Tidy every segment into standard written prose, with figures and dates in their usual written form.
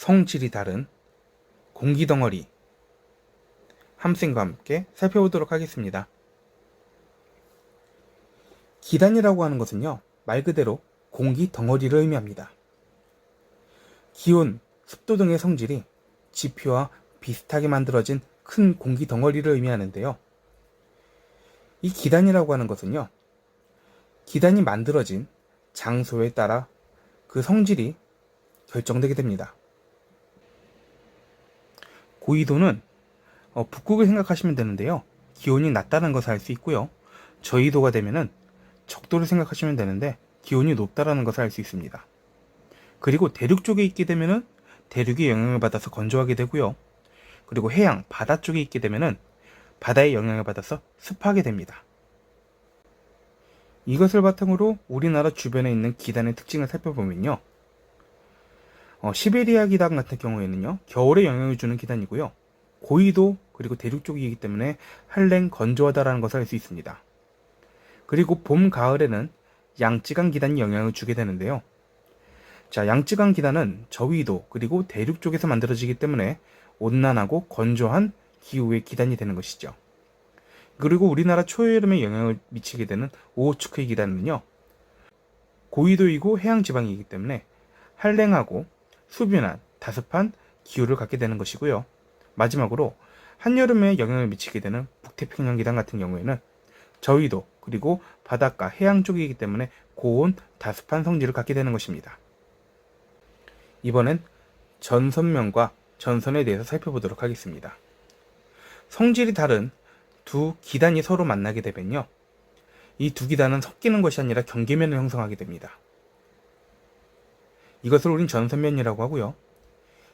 성질이 다른 공기덩어리 함생과 함께 살펴보도록 하겠습니다. 기단이라고 하는 것은요, 말 그대로 공기 덩어리를 의미합니다. 기온, 습도 등의 성질이 지표와 비슷하게 만들어진 큰 공기 덩어리를 의미하는데요. 이 기단이라고 하는 것은요, 기단이 만들어진 장소에 따라 그 성질이 결정되게 됩니다. 고緯도는 북극을 생각하시면 되는데요. 기온이 낮다는 것을 알 수 있고요. 저緯도가 되면은 적도를 생각하시면 되는데 기온이 높다는 것을 알 수 있습니다. 그리고 대륙 쪽에 있게 되면은 대륙의 영향을 받아서 건조하게 되고요. 그리고 해양, 바다 쪽에 있게 되면은 바다의 영향을 받아서 습하게 됩니다. 이것을 바탕으로 우리나라 주변에 있는 기단의 특징을 살펴보면요. 시베리아 기단 같은 경우에는요, 겨울에 영향을 주는 기단이고요. 고緯도 그리고 대륙 쪽이기 때문에 한랭 건조하다라는 것을 알 수 있습니다. 그리고 봄, 가을에는 양쯔강 기단이 영향을 주게 되는데요. 자, 양쯔강 기단은 저위도 그리고 대륙 쪽에서 만들어지기 때문에 온난하고 건조한 기후의 기단이 되는 것이죠. 그리고 우리나라 초여름에 영향을 미치게 되는 오호츠크의 기단은요, 고緯도이고 해양지방이기 때문에 한랭하고 수변한 다습한 기후를 갖게 되는 것이고요. 마지막으로 한여름에 영향을 미치게 되는 북태평양 기단 같은 경우에는 저위도 그리고 바닷가 해양 쪽이기 때문에 고온 다습한 성질을 갖게 되는 것입니다. 이번엔 전선면과 전선에 대해서 살펴보도록 하겠습니다. 성질이 다른 두 기단이 서로 만나게 되면요, 이 두 기단은 섞이는 것이 아니라 경계면을 형성하게 됩니다. 이것을 우린 전선면이라고 하고요.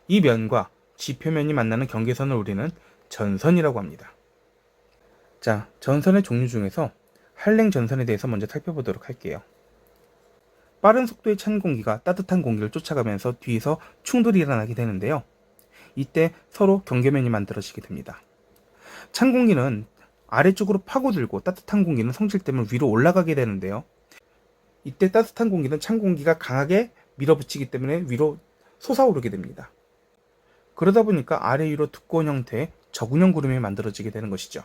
이 면과 지표면이 만나는 경계선을 우리는 전선이라고 합니다. 자, 전선의 종류 중에서 한랭 전선에 대해서 먼저 살펴보도록 할게요. 빠른 속도의 찬 공기가 따뜻한 공기를 쫓아가면서 뒤에서 충돌이 일어나게 되는데요. 이때 서로 경계면이 만들어지게 됩니다. 찬 공기는 아래쪽으로 파고들고 따뜻한 공기는 성질 때문에 위로 올라가게 되는데요. 이때 따뜻한 공기는 찬 공기가 강하게 밀어붙이기 때문에 위로 솟아오르게 됩니다. 그러다 보니까 아래 위로 두꺼운 형태의 저군형 구름이 만들어지게 되는 것이죠.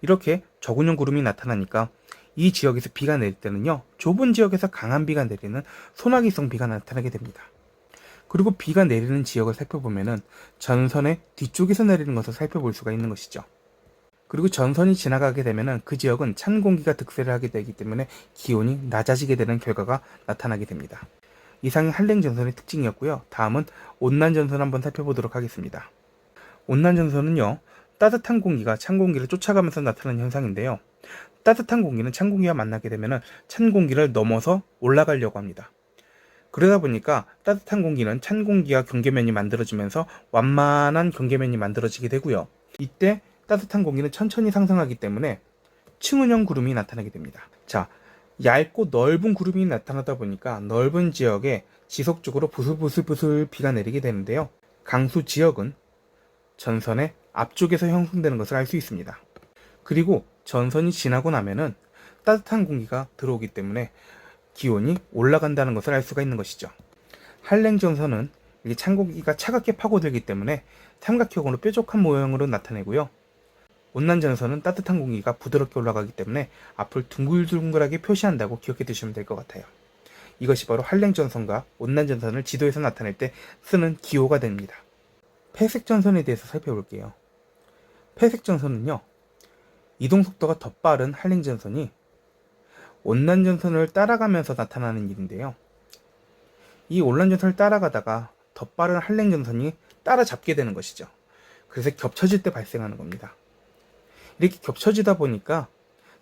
이렇게 저군형 구름이 나타나니까 이 지역에서 비가 내릴 때는요, 좁은 지역에서 강한 비가 내리는 소나기성 비가 나타나게 됩니다. 그리고 비가 내리는 지역을 살펴보면은 전선의 뒤쪽에서 내리는 것을 살펴볼 수가 있는 것이죠. 그리고 전선이 지나가게 되면은 그 지역은 찬 공기가 득세를 하게 되기 때문에 기온이 낮아지게 되는 결과가 나타나게 됩니다. 이상이 한랭 전선의 특징이었고요. 다음은 온난 전선 한번 살펴보도록 하겠습니다. 온난 전선은요, 따뜻한 공기가 찬 공기를 쫓아가면서 나타나는 현상인데요. 따뜻한 공기는 찬 공기와 만나게 되면 찬 공기를 넘어서 올라가려고 합니다. 그러다 보니까 따뜻한 공기는 찬 공기와 경계면이 만들어지면서 완만한 경계면이 만들어지게 되고요. 이때 따뜻한 공기는 천천히 상승하기 때문에 층은형 구름이 나타나게 됩니다. 자, 얇고 넓은 구름이 나타나다 보니까 넓은 지역에 지속적으로 부슬부슬 비가 내리게 되는데요. 강수 지역은 전선의 앞쪽에서 형성되는 것을 알 수 있습니다. 그리고 전선이 지나고 나면은 따뜻한 공기가 들어오기 때문에 기온이 올라간다는 것을 알 수가 있는 것이죠. 한랭 전선은 이게 찬 공기가 차갑게 파고들기 때문에 삼각형으로 뾰족한 모양으로 나타내고요. 온난 전선은 따뜻한 공기가 부드럽게 올라가기 때문에 앞을 둥글둥글하게 표시한다고 기억해 두시면 될 것 같아요. 이것이 바로 한랭 전선과 온난 전선을 지도에서 나타낼 때 쓰는 기호가 됩니다. 폐색 전선에 대해서 살펴볼게요. 폐색 전선은요, 이동 속도가 더 빠른 한랭 전선이 온난 전선을 따라가면서 나타나는 일인데요. 이 온난 전선을 따라가다가 더 빠른 한랭 전선이 따라잡게 되는 것이죠. 그래서 겹쳐질 때 발생하는 겁니다. 이렇게 겹쳐지다 보니까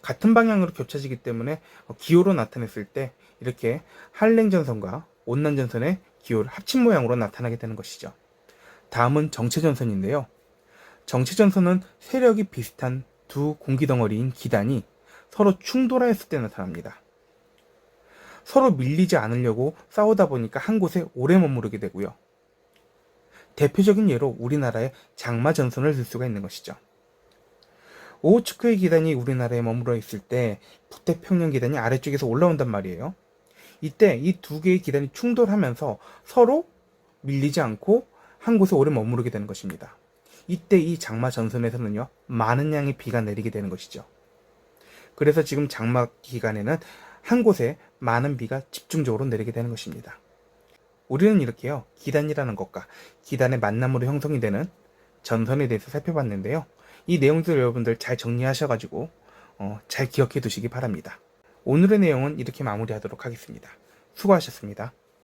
같은 방향으로 겹쳐지기 때문에 기호로 나타냈을 때 이렇게 한랭 전선과 온난 전선의 기호를 합친 모양으로 나타나게 되는 것이죠. 다음은 정체 전선인데요. 정체 전선은 세력이 비슷한 두 공기덩어리인 기단이 서로 충돌하였을 때 나타납니다. 서로 밀리지 않으려고 싸우다 보니까 한 곳에 오래 머무르게 되고요. 대표적인 예로 우리나라의 장마 전선을 들 수가 있는 것이죠. 오호츠크의 기단이 우리나라에 머물러 있을 때 북태평양 기단이 아래쪽에서 올라온단 말이에요. 이때 이 두 개의 기단이 충돌하면서 서로 밀리지 않고 한 곳에 오래 머무르게 되는 것입니다. 이때 이 장마 전선에서는요, 많은 양의 비가 내리게 되는 것이죠. 그래서 지금 장마 기간에는 한 곳에 많은 비가 집중적으로 내리게 되는 것입니다. 우리는 이렇게요, 기단이라는 것과 기단의 만남으로 형성이 되는 전선에 대해서 살펴봤는데요. 이 내용들 여러분들 잘 정리하셔가지고 잘 기억해 두시기 바랍니다. 오늘의 내용은 이렇게 마무리하도록 하겠습니다. 수고하셨습니다.